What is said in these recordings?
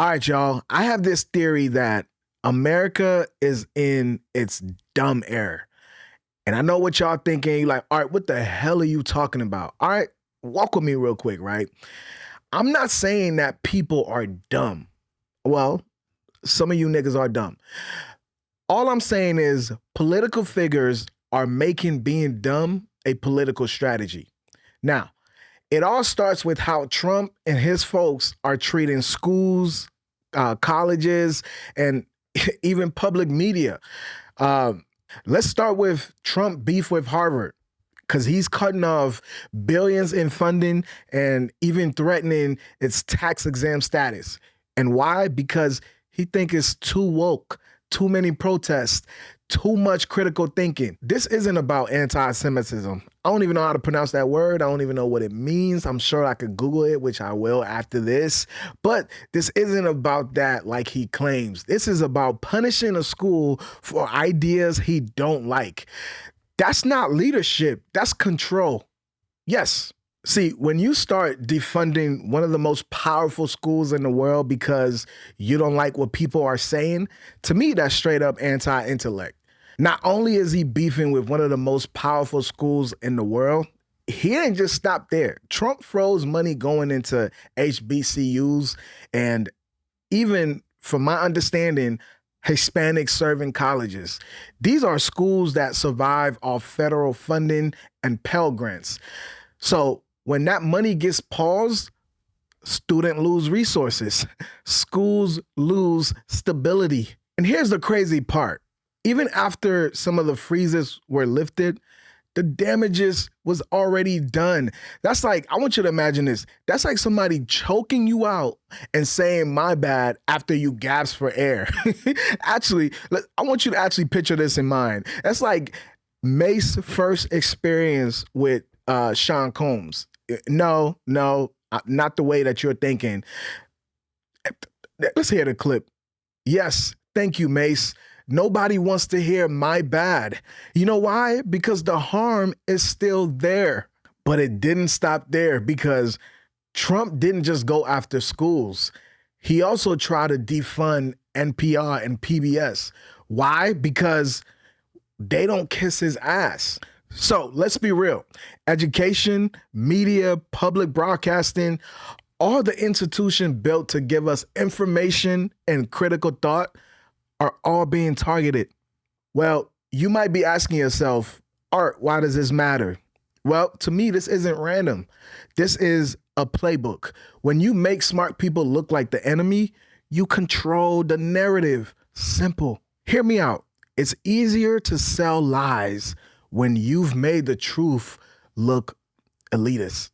All right, y'all. I have this theory that America is in its dumb era. And I know what y'all thinking. You're like, all right, what the hell are you talking about? All right, walk with me real quick, right? I'm not saying that people are dumb. Well, some of you niggas are dumb. All I'm saying is political figures are making being dumb a political strategy. Now, it all starts with how Trump and his folks are treating schools, colleges, and even public media. Let's start with Trump beef with Harvard because he's cutting off billions in funding and even threatening its tax exempt status. And why? Because he thinks it's too woke, too many protests, too much critical thinking. This isn't about anti-Semitism. I don't even know how to pronounce that word. I don't even know what it means. I'm sure I could Google it, which I will after this. But this isn't about that like he claims. This is about punishing a school for ideas he don't like. That's not leadership. That's control. Yes. See, when you start defunding one of the most powerful schools in the world because you don't like what people are saying, to me, that's straight up anti-intellect. Not only is he beefing with one of the most powerful schools in the world, he didn't just stop there. Trump froze money going into HBCUs and even, from my understanding, Hispanic serving colleges. These are schools that survive off federal funding and Pell Grants. So when that money gets paused, students lose resources, schools lose stability. And here's the crazy part. Even after some of the freezes were lifted, the damages was already done. That's like, I want you to imagine this. That's like somebody choking you out and saying, my bad, after you gasp for air. Actually, I want you to actually picture this in mind. That's like Mace's first experience with Sean Combs. No, not the way that you're thinking. Let's hear the clip. Yes, thank you, Mace. Nobody wants to hear my bad. You know why? Because the harm is still there. But it didn't stop there because Trump didn't just go after schools. He also tried to defund NPR and PBS. Why? Because they don't kiss his ass. So let's be real. Education, media, public broadcasting, all the institutions built to give us information and critical thought are all being targeted. Well, you might be asking yourself, Art, why does this matter? Well, to me, this isn't random. This is a playbook. When you make smart people look like the enemy, you control the narrative. Simple. Hear me out. It's easier to sell lies when you've made the truth look elitist.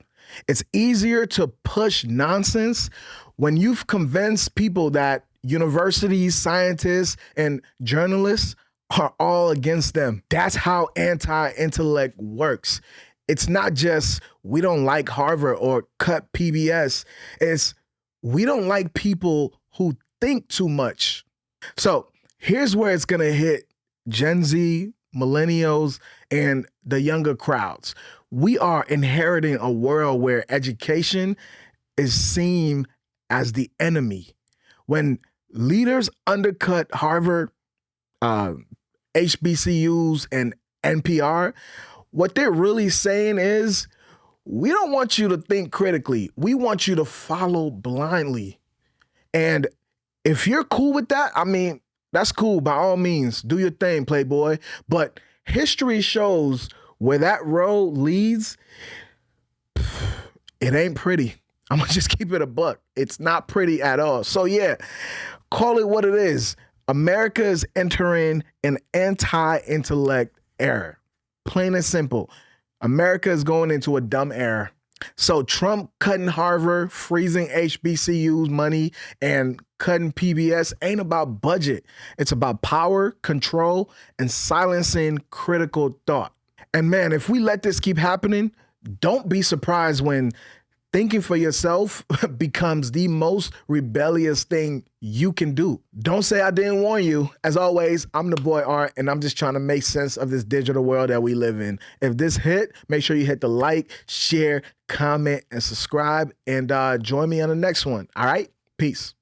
It's easier to push nonsense when you've convinced people that universities, scientists, and journalists are all against them. That's how anti-intellect works. It's not just we don't like Harvard or cut PBS. It's we don't like people who think too much. So here's where it's gonna hit Gen Z, millennials, and the younger crowds. We are inheriting a world where education is seen as the enemy. When leaders undercut Harvard, HBCUs, and NPR, what they're really saying is, we don't want you to think critically. We want you to follow blindly. And if you're cool with that, I mean, that's cool. By all means, do your thing, Playboy. But history shows where that road leads, it ain't pretty. I'm gonna just keep it a buck. It's not pretty at all. So yeah, call it what it is. America is entering an anti-intellect era. Plain and simple. America is going into a dumb era. So Trump cutting Harvard, freezing HBCU's money, and cutting PBS ain't about budget. It's about power, control, and silencing critical thought. And man, if we let this keep happening, don't be surprised when thinking for yourself becomes the most rebellious thing you can do. Don't say I didn't warn you. As always, I'm the boy Art, and I'm just trying to make sense of this digital world that we live in. If this hit, make sure you hit the like, share, comment, and subscribe, and join me on the next one. All right? Peace.